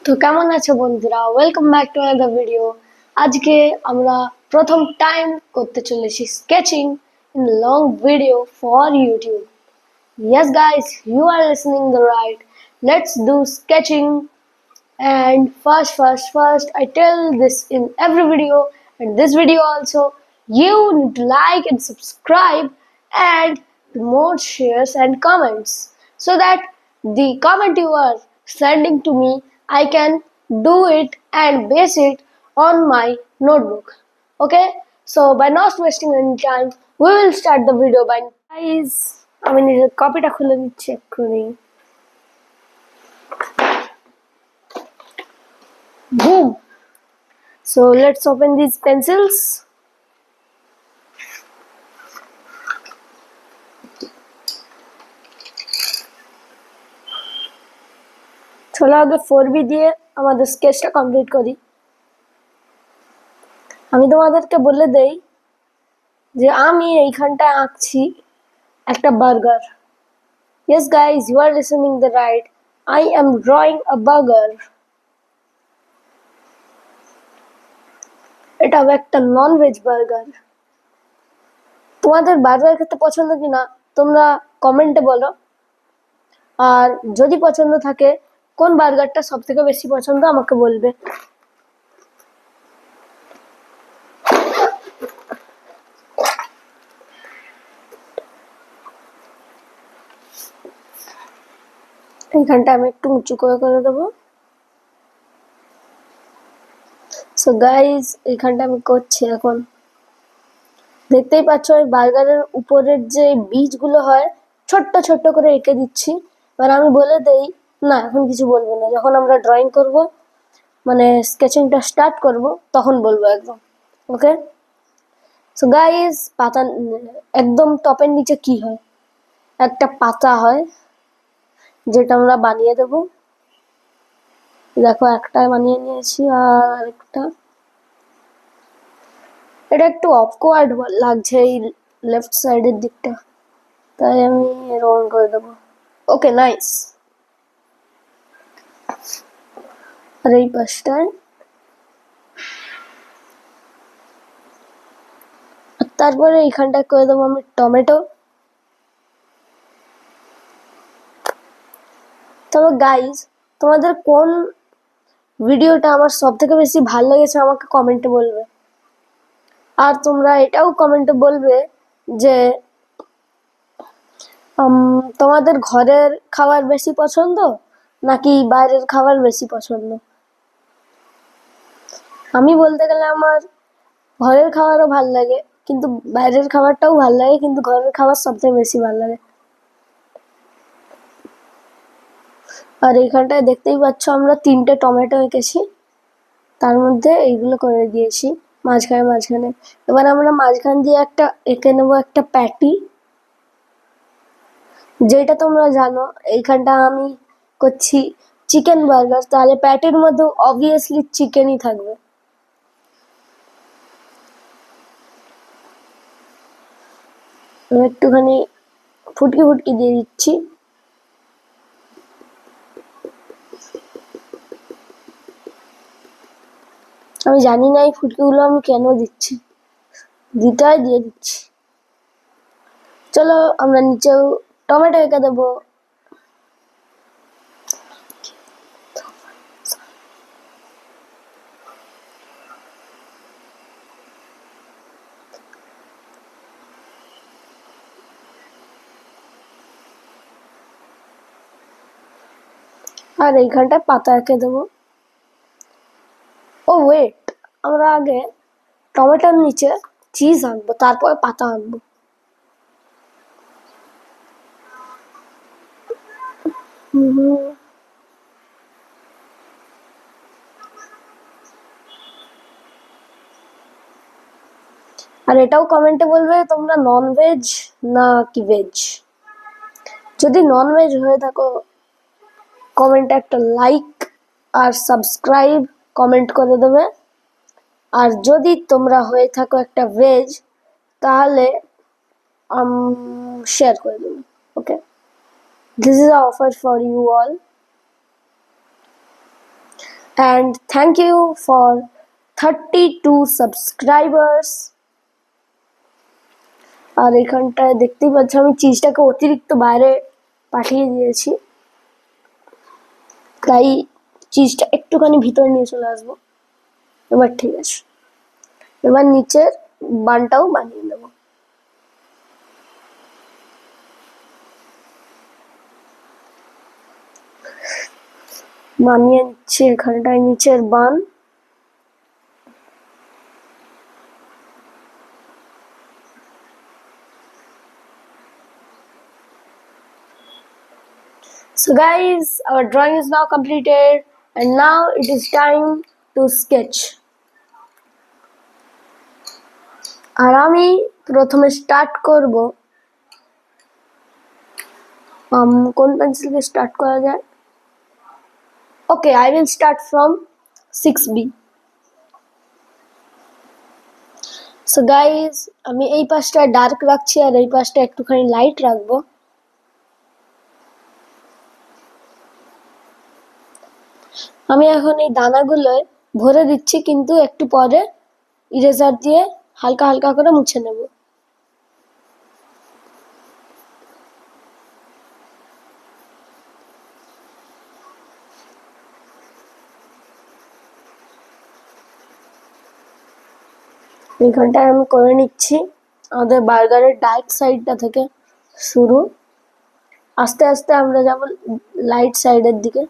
তো কেমন আছো বন্ধুরা, welcome back to another video. আজকে আমরা প্রথম টাইম করতে চলেছি sketching in long video for YouTube. Yes guys, you are listening the right. Let's do sketching. And first, I tell this in every video, and this video also, you need to like and subscribe and more shares and comments so that the comment you are sending to me, I can do it and base it on my notebook. Okay, so by not wasting any time, we will start the video. By guys, আমি নিজের কপিটা খুলে নিচ্ছি এক্ষুনি। Boom. So let's open these pencils. চলো আগে 4B দিয়ে আমাদের স্কেচটা কমপ্লিট করি। আমি তোমাদেরকে বলে দেই যে আমি এইখানটায় আঁকছি একটা burger. Yes guys, you are listening the right. I am drawing a burger. এটা একটা নন ভেজ বার্গার। তোমাদের বার্গার খেতে পছন্দ কিনা তোমরা কমেন্টে বলো, আর যদি পছন্দ থাকে কোন বার্গারটা সবথেকে বেশি পছন্দ আমাকে বলবে। এইখানটা আমি একটু উঁচু করে দেবো। সো গাইজ এইখানটা আমি করছি এখন। দেখতেই পাচ্ছ ওই বার্গারের উপরের যে বীজগুলো হয় ছোট্ট ছোট্ট করে এঁকে দিচ্ছি। এবার আমি বলে দেই, না এখন কিছু বলবো না, যখন আমরা ড্রয়িং করব মানে স্কেচিংটা স্টার্ট করব তখন বলবো একদম। ওকে, সো গাইজ পাতা একদম টপের নিচে কি হয়, একটা পাতা হয় যেটা আমরা বানিয়ে দেব। দেখো একটা বানিয়ে নিয়েছি আর একটা, এটা একটু অফওয়ার্ড লাগছে এই লেফট সাইডের দিকটা, তাই আমি রং করে দেবো। Okay nice. আর এই পাশটায়, তারপরে এইখানটা করে দেবো আমি টমেটো। তবে গাইজ তোমাদের কোন ভিডিওটা আমার সব থেকে বেশি ভালো লেগেছে আমাকে কমেন্টে বলবে। আর তোমরা এটাও কমেন্টে বলবে যে তোমাদের ঘরের খাবার বেশি পছন্দ নাকি বাইরের খাবার বেশি পছন্দ। আমি বলতে গেলে আমার ঘরের খাবারও ভাল লাগে, কিন্তু বাইরের খাবারটাও ভাল লাগে, কিন্তু ঘরের খাবার সবথেকে বেশি ভাল লাগে। আর এইখানটায় দেখতেই পাচ্ছ আমরা 3টে টমেটো এঁকেছি, তার মধ্যে এইগুলো করে দিয়েছি মাঝখানে। এবার আমরা মাঝখান দিয়ে একটা এঁকে নেবো একটা প্যাটি, যেটা তোমরা জানো এইখানটা আমি করছি চিকেন বার্গার, তাহলে প্যাটির মধ্যে অবভিয়াসলি চিকেনই থাকবে। একটুখানি ফুটকি দিয়ে দিচ্ছি। আমি জানি না এই ফুটকিগুলো আমি কেন দিচ্ছি, দিয়ে দিচ্ছি। চলো আমরা নিচেও টমেটো এঁকে দেবো। আর এইখানটায় পাতা এঁকে দেবো। ও ওয়েট, আমরা আগে টমেটোর নিচে চিজ আঁকবো, তারপর পাতা আঁকবো। আর এটাও কমেন্টে বলবে তোমরা নন ভেজ না কি ভেজ। যদি নন ভেজ হয়ে থাকো কমেন্টে একটা লাইক আর সাবস্ক্রাইব কমেন্ট করে দেবে, আর যদি তোমরা হয়ে থাকো একটা ভেজ তাহলে শেয়ার করে দেবে। Okay, this is a offer for you all. and thank you for 32 subscribers। আর এখানটায় দেখতেই পাচ্ছ আমি চিজটাকে অতিরিক্ত বাইরে পাঠিয়ে দিয়েছি, তাই চিজটা একটুখানি ভিতরে নিয়ে চলে আসবো। এবার ঠিক আছে, এবার নিচের বানটাও বানিয়ে নেব। বানিয়ে নিচ্ছি এখানটায় নিচের বান। So guys, our drawing is now completed and now it is time to sketch. আর আমি প্রথমে স্টার্ট করব, কোন পেন্সিল দিয়ে স্টার্ট করা যায়? ওকে, I will start from 6B. So guys, আমি এই পাশটা ডার্ক রাখছি আর এই পাশটা একটুখানি লাইট রাখবো। আমি এখন এই দানাগুলোয় ভরে দিচ্ছি, কিন্তু একটু পরে ইরেজার দিয়ে হালকা হালকা করে মুছে নেব। এই ঘন্টায় আমি করে নিচ্ছি আমাদের বার্গারের ডার্ক সাইডটা থেকে শুরু, আস্তে আস্তে আমরা যাব লাইট সাইডের দিকে।